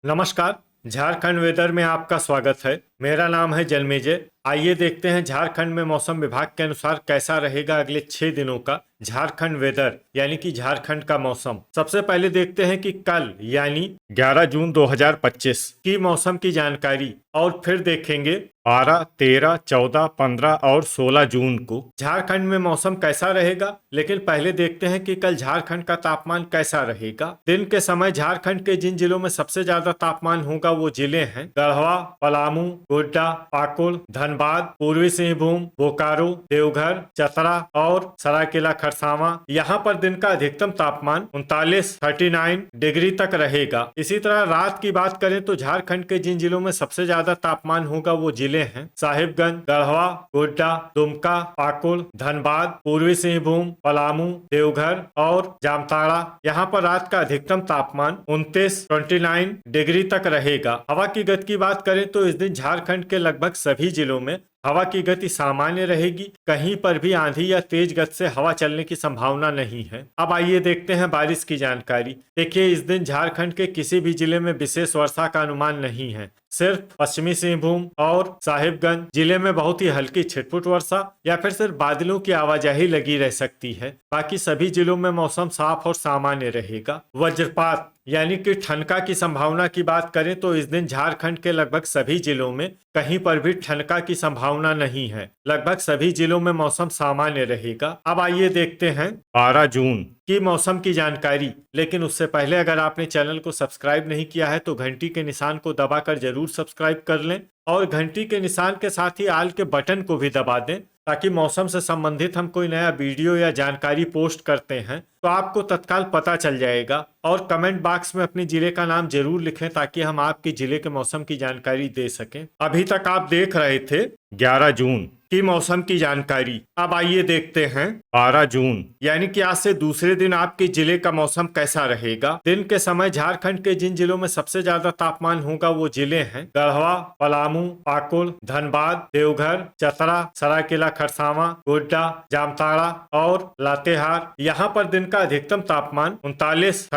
नमस्कार। झारखंड वेदर में आपका स्वागत है। मेरा नाम है जन्मेजय। आइए देखते हैं झारखंड में मौसम विभाग के अनुसार कैसा रहेगा अगले 6 दिनों का झारखंड वेदर यानी कि झारखंड का मौसम। सबसे पहले देखते हैं कि कल यानी 11 जून 2025 की मौसम की जानकारी और फिर देखेंगे 12, 13, 14, 15 और 16 जून को झारखंड में मौसम कैसा रहेगा। लेकिन पहले देखते हैं कि कल झारखंड का तापमान कैसा रहेगा। दिन के समय झारखंड के जिन जिलों में सबसे ज्यादा तापमान होगा वो जिले हैं गढ़वा, पलामू, गोड्डा, पाकुड़, धनबाद, पूर्वी सिंहभूम, बोकारो, देवघर, चतरा और सरायकेला खरसावां। यहाँ पर दिन का अधिकतम तापमान 39 डिग्री तक रहेगा। इसी तरह रात की बात करें तो झारखंड के जिन जिलों में सबसे ज्यादा तापमान होगा वो जिले हैं साहिबगंज, गढ़वा, गोड्डा, दुमका, पाकुड़, धनबाद, पूर्वी सिंहभूम, पलामू, देवघर और जामताड़ा। यहाँ पर रात का अधिकतम तापमान 29 डिग्री तक रहेगा। हवा की गति की बात करें तो इस दिन झारखंड के लगभग सभी जिलों में हवा की गति सामान्य रहेगी। कहीं पर भी आंधी या तेज गति से हवा चलने की संभावना नहीं है। अब आइए देखते हैं बारिश की जानकारी। देखिए, इस दिन झारखंड के किसी भी जिले में विशेष वर्षा का अनुमान नहीं है। सिर्फ पश्चिमी सिंहभूम और साहिबगंज जिले में बहुत ही हल्की छिटपुट वर्षा या फिर सिर्फ बादलों की आवाजाही लगी रह सकती है। बाकी सभी जिलों में मौसम साफ और सामान्य रहेगा। वज्रपात यानी कि ठनका की संभावना की बात करें तो इस दिन झारखंड के लगभग सभी जिलों में कहीं पर भी ठनका की संभावना नहीं है। लगभग सभी जिलों में मौसम सामान्य रहेगा। अब आइए देखते हैं 12 जून की मौसम की जानकारी। लेकिन उससे पहले अगर आपने चैनल को सब्सक्राइब नहीं किया है तो घंटी के निशान को दबाकर जरूर सब्सक्राइब कर लें और घंटी के निशान के साथ ही आल के बटन को भी दबा दें ताकि मौसम से संबंधित हम कोई नया वीडियो या जानकारी पोस्ट करते हैं तो आपको तत्काल पता चल जाएगा। और कमेंट बॉक्स में अपने जिले का नाम जरूर लिखें ताकि हम आपके जिले के मौसम की जानकारी दे सकें। अभी तक आप देख रहे थे 11 जून की मौसम की जानकारी। अब आइए देखते हैं 12 जून यानी कि आज से दूसरे दिन आपके जिले का मौसम कैसा रहेगा। दिन के समय झारखंड के जिन जिलों में सबसे ज्यादा तापमान होगा वो जिले हैं गढ़वा, पलामू, पाकुड़, धनबाद, देवघर, चतरा, सरायकेला खरसावां, गोड्डा, जामताड़ा और लातेहार। यहाँ पर दिन का अधिकतम तापमान 39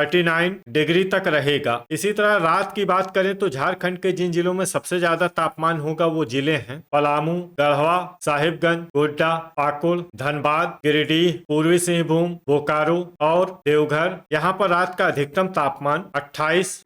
डिग्री तक रहेगा। इसी तरह रात की बात करें तो झारखंड के जिन जिलों में सबसे ज्यादा तापमान होगा वो जिले हैं पलामू, गढ़वा, साहिबगंज, गोड्डा, पाकुड़, धनबाद, गिरिडीह, पूर्वी सिंहभूम, बोकारो और देवघर। यहाँ पर रात का अधिकतम तापमान 28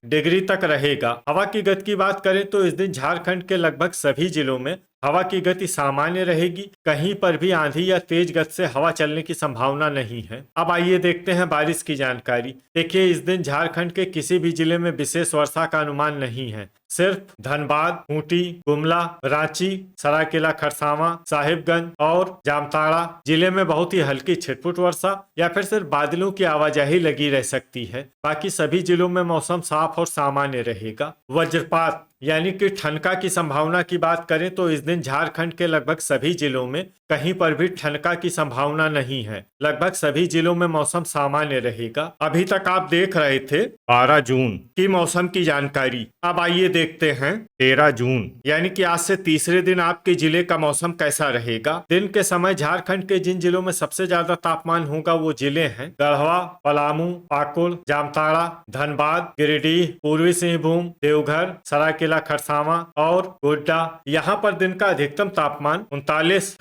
डिग्री तक रहेगा। हवा की गति की बात करें तो इस दिन झारखंड के लगभग सभी जिलों में हवा की गति सामान्य रहेगी। कहीं पर भी आंधी या तेज गति से हवा चलने की संभावना नहीं है। अब आइए देखते हैं बारिश की जानकारी। देखिए, इस दिन झारखंड के किसी भी जिले में विशेष वर्षा का अनुमान नहीं है। सिर्फ धनबाद, खूंटी, गुमला, रांची, सरायकेला खरसावां, साहिबगंज और जामताड़ा जिले में बहुत ही हल्की छिटपुट वर्षा या फिर सिर्फ बादलों की आवाजाही लगी रह सकती है। बाकी सभी जिलों में मौसम साफ और सामान्य रहेगा। वज्रपात यानी कि ठनका की संभावना की बात करें तो इस दिन झारखंड के लगभग सभी जिलों में कहीं पर भी ठनका की संभावना नहीं है। लगभग सभी जिलों में मौसम सामान्य रहेगा। अभी तक आप देख रहे थे 12 जून की मौसम की जानकारी। अब आइए देखते हैं 13 जून यानी कि आज से तीसरे दिन आपके जिले का मौसम कैसा रहेगा। दिन के समय झारखंड के जिन जिलों में सबसे ज्यादा तापमान होगा वो जिले हैं गढ़वा, पलामू, पाकुड़, जामताड़ा, धनबाद, गिरिडीह, पूर्वी सिंहभूम, देवघर, सरायकेला खरसावां और गोड्डा। यहाँ पर दिन का अधिकतम तापमान 39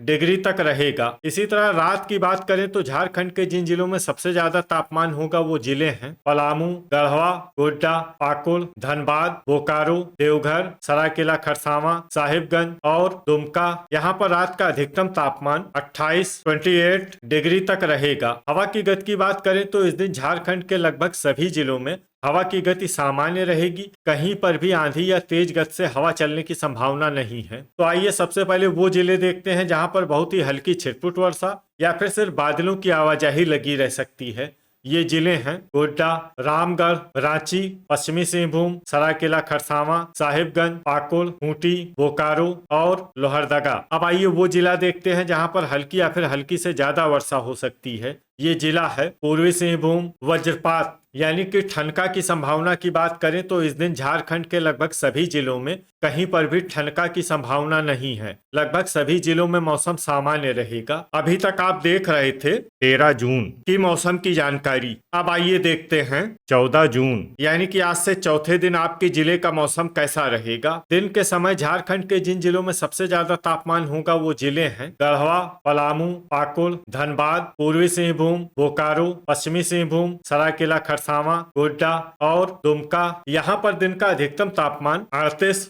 डिग्री तक रहेगा। इसी तरह रात की बात करें तो झारखंड के जिन जिलों में सबसे ज्यादा तापमान होगा वो जिले हैं पलामू, गढ़वा, गोड्डा, पाकुड़, धनबाद, बोकारो, देवघर, सरायकेला खरसावां, साहिबगंज और दुमका। यहाँ पर रात का अधिकतम तापमान 28 डिग्री तक रहेगा। हवा की गति की बात करें तो इस दिन झारखंड के लगभग सभी जिलों में हवा की गति सामान्य रहेगी। कहीं पर भी आंधी या तेज गति से हवा चलने की संभावना नहीं है। तो आइए सबसे पहले वो जिले देखते हैं जहां पर बहुत ही हल्की छिटपुट वर्षा या फिर सिर्फ बादलों की आवाजाही लगी रह सकती है। ये जिले हैं गोड्डा, रामगढ़, रांची, पश्चिमी सिंहभूम, सरायकेला खरसावां, साहिबगंज, पाकुड़, खूंटी, बोकारो और लोहरदगा। अब आइए वो जिला देखते हैं जहां पर हल्की या फिर हल्की से ज्यादा वर्षा हो सकती है। ये जिला है पूर्वी सिंहभूम। वज्रपात यानी कि ठनका की संभावना की बात करें तो इस दिन झारखंड के लगभग सभी जिलों में कहीं पर भी ठनका की संभावना नहीं है। लगभग सभी जिलों में मौसम सामान्य रहेगा। अभी तक आप देख रहे थे 13 जून की मौसम की जानकारी। अब आइए देखते हैं 14 जून यानी कि आज से चौथे दिन आपके जिले का मौसम कैसा रहेगा। दिन के समय झारखंड के जिन जिलों में सबसे ज्यादा तापमान होगा वो जिले हैं गढ़वा, पलामू, पाकुड़, धनबाद, पूर्वी सिंहभूम, बोकारो, पश्चिमी सिंहभूम, सरायकेला खरसावां, गोड्डा और दुमका। यहाँ पर दिन का अधिकतम तापमान 38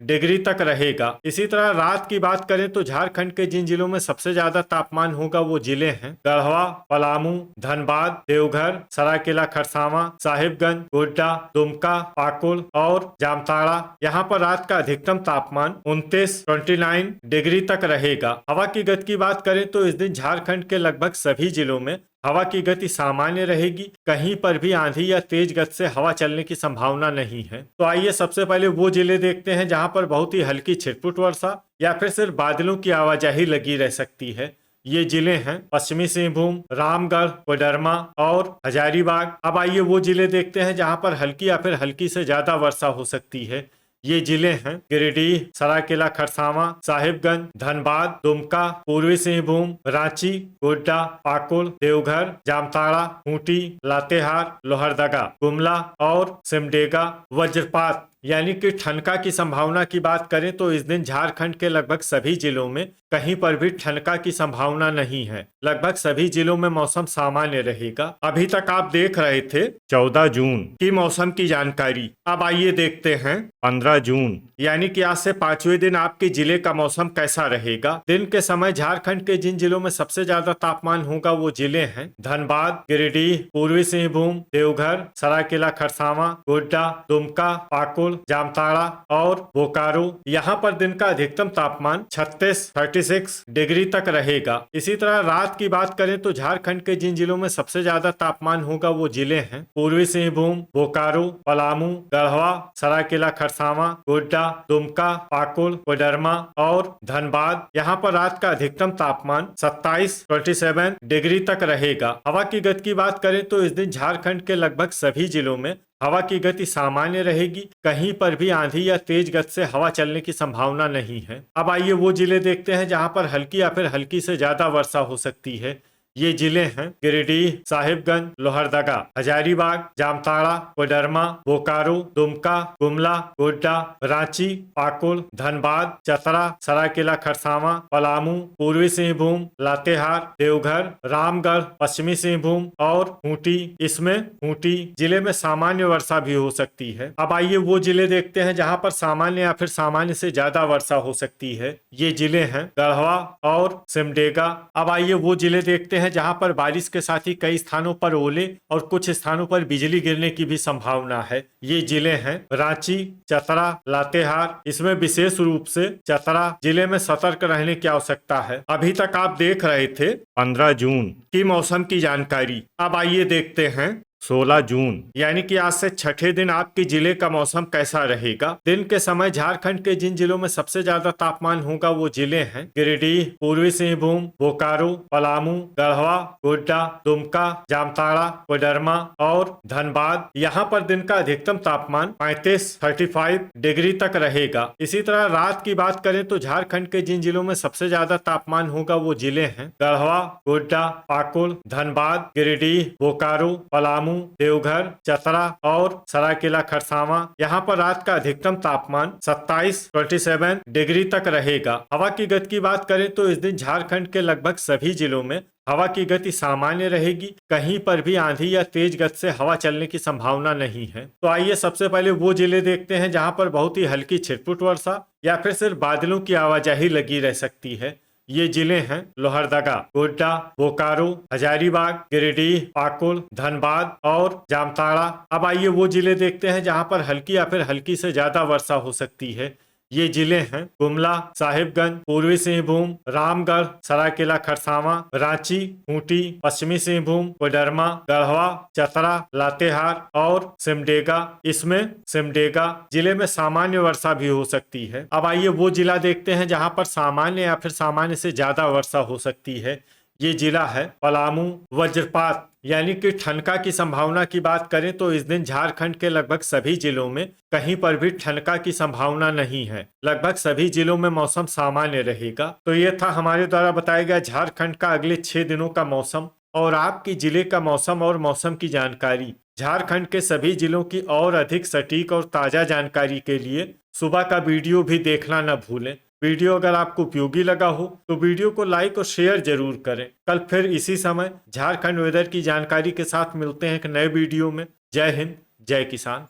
डिग्री तक रहेगा। इसी तरह रात की बात करें तो झारखंड के जिन जिलों में सबसे ज्यादा तापमान होगा वो जिले हैं गढ़वा, पलामू, धनबाद, देवघर, सरायकेला खरसावां, साहिबगंज, गोड्डा, दुमका, पाकुड़ और जामताड़ा। यहाँ पर रात का अधिकतम तापमान 29 डिग्री तक रहेगा। हवा की गति की बात करें तो इस दिन झारखंड के लगभग सभी जिलों में हवा की गति सामान्य रहेगी। कहीं पर भी आंधी या तेज गति से हवा चलने की संभावना नहीं है। तो आइए सबसे पहले वो जिले देखते हैं जहां पर बहुत ही हल्की छिटपुट वर्षा या फिर सिर्फ बादलों की आवाजाही लगी रह सकती है। ये जिले हैं पश्चिमी सिंहभूम, रामगढ़, कोडरमा और हजारीबाग। अब आइए वो जिले देखते हैं जहां पर हल्की या फिर हल्की से ज्यादा वर्षा हो सकती है। ये जिले हैं गिरिडीह, सरायकेला खरसावां, साहिबगंज, धनबाद, दुमका, पूर्वी सिंहभूम, रांची, गोड्डा, पाकुड़, देवघर, जामताड़ा, खूंटी, लातेहार, लोहरदगा, गुमला और सिमडेगा। वज्रपात यानी कि ठनका की संभावना की बात करें तो इस दिन झारखंड के लगभग सभी जिलों में कहीं पर भी ठनका की संभावना नहीं है। लगभग सभी जिलों में मौसम सामान्य रहेगा। अभी तक आप देख रहे थे 14 जून की मौसम की जानकारी। अब आइए देखते हैं 15 जून यानी कि आज से 5वें दिन आपके जिले का मौसम कैसा रहेगा। दिन के समय झारखंड के जिन जिलों में सबसे ज्यादा तापमान होगा वो जिले हैं धनबाद, गिरिडीह, पूर्वी सिंहभूम, देवघर, सरायकेला खरसावां, गोड्डा, दुमका, पाकुड़, जामताड़ा और बोकारो। यहाँ पर दिन का अधिकतम तापमान 36 डिग्री तक रहेगा। इसी तरह रात की बात करें तो झारखंड के जिन जिलों में सबसे ज्यादा तापमान होगा वो जिले हैं पूर्वी सिंहभूम, बोकारो, पलामू, गढ़वा, सरायकेला खरसावां, गोड्डा, दुमका, पाकुड़, कोडरमा और धनबाद। यहाँ पर रात का अधिकतम तापमान 27 डिग्री तक रहेगा। हवा की गति की बात करें तो इस दिन झारखंड के लगभग सभी जिलों में हवा की गति सामान्य रहेगी। कहीं पर भी आंधी या तेज गति से हवा चलने की संभावना नहीं है। अब आइए वो जिले देखते हैं जहां पर हल्की या फिर हल्की से ज्यादा वर्षा हो सकती है। ये जिले हैं गिरिडीह, साहिबगंज, लोहरदगा, हजारीबाग, जामताड़ा, कोडरमा, बोकारो, दुमका, गुमला, गोड्डा, रांची, पाकुड़, धनबाद, चतरा, सरायकेला खरसावां, पलामू, पूर्वी सिंहभूम, लातेहार, देवघर, रामगढ़, पश्चिमी सिंहभूम और खूंटी। इसमें खूंटी जिले में सामान्य वर्षा भी हो सकती है। अब आइए वो जिले देखते हैं जहां पर सामान्य या फिर सामान्य से ज्यादा वर्षा हो सकती है। ये जिले हैं गढ़वा और सिमडेगा। अब आइए वो जिले देखते हैं जहां पर बारिश के साथ ही कई स्थानों पर ओले और कुछ स्थानों पर बिजली गिरने की भी संभावना है। ये जिले हैं रांची, चतरा, लातेहार। इसमें विशेष रूप से चतरा जिले में सतर्क रहने की आवश्यकता है। अभी तक आप देख रहे थे 15 जून की मौसम की जानकारी। अब आइए देखते हैं 16 जून यानी कि आज से छठे दिन आपके जिले का मौसम कैसा रहेगा। दिन के समय झारखंड के जिन जिलों में सबसे ज्यादा तापमान होगा वो जिले हैं गिरिडीह, पूर्वी सिंहभूम, बोकारो, पलामू, गढ़वा, गोड्डा, दुमका, जामताड़ा, कोडरमा और धनबाद। यहाँ पर दिन का अधिकतम तापमान 35 डिग्री तक रहेगा। इसी तरह रात की बात करें तो झारखंड के जिन जिलों में सबसे ज्यादा तापमान होगा वो जिले हैं गढ़वा, गोड्डा, पाकुड़, धनबाद, गिरिडीह, बोकारो, पलामू, देवघर, चतरा और सरायकेला खरसावां। यहाँ पर रात का अधिकतम तापमान 27 डिग्री तक रहेगा। हवा की गति की बात करें तो इस दिन झारखंड के लगभग सभी जिलों में हवा की गति सामान्य रहेगी। कहीं पर भी आंधी या तेज गति से हवा चलने की संभावना नहीं है। तो आइए सबसे पहले वो जिले देखते हैं जहां पर बहुत ही हल्की छिटपुट वर्षा या फिर सिर्फ बादलों की आवाजाही लगी रह सकती है। ये जिले हैं लोहरदगा, गोड्डा, बोकारो, हजारीबाग, गिरिडीह, पाकुड़, धनबाद और जामताड़ा। अब आइए वो जिले देखते हैं जहां पर हल्की या फिर हल्की से ज्यादा वर्षा हो सकती है। ये जिले हैं गुमला, साहिबगंज, पूर्वी सिंहभूम, रामगढ़, सरायकेला खरसावां, रांची, खूंटी, पश्चिमी सिंहभूम, कोडरमा, गढ़वा, चतरा, लातेहार और सिमडेगा। इसमें सिमडेगा जिले में सामान्य वर्षा भी हो सकती है। अब आइए वो जिला देखते हैं जहां पर सामान्य या फिर सामान्य से ज्यादा वर्षा हो सकती है। ये जिला है पलामू। वज्रपात यानी कि ठनका की संभावना की बात करें तो इस दिन झारखंड के लगभग सभी जिलों में कहीं पर भी ठनका की संभावना नहीं है। लगभग सभी जिलों में मौसम सामान्य रहेगा। तो ये था हमारे द्वारा बताया गया झारखंड का अगले 6 दिनों का मौसम और आपकी जिले का मौसम और मौसम की जानकारी। झारखंड के सभी जिलों की और अधिक सटीक और ताजा जानकारी के लिए सुबह का वीडियो भी देखना न भूलें। वीडियो अगर आपको उपयोगी लगा हो तो वीडियो को लाइक और शेयर जरूर करें। कल फिर इसी समय झारखंड वेदर की जानकारी के साथ मिलते हैं एक नए वीडियो में। जय हिंद, जय किसान।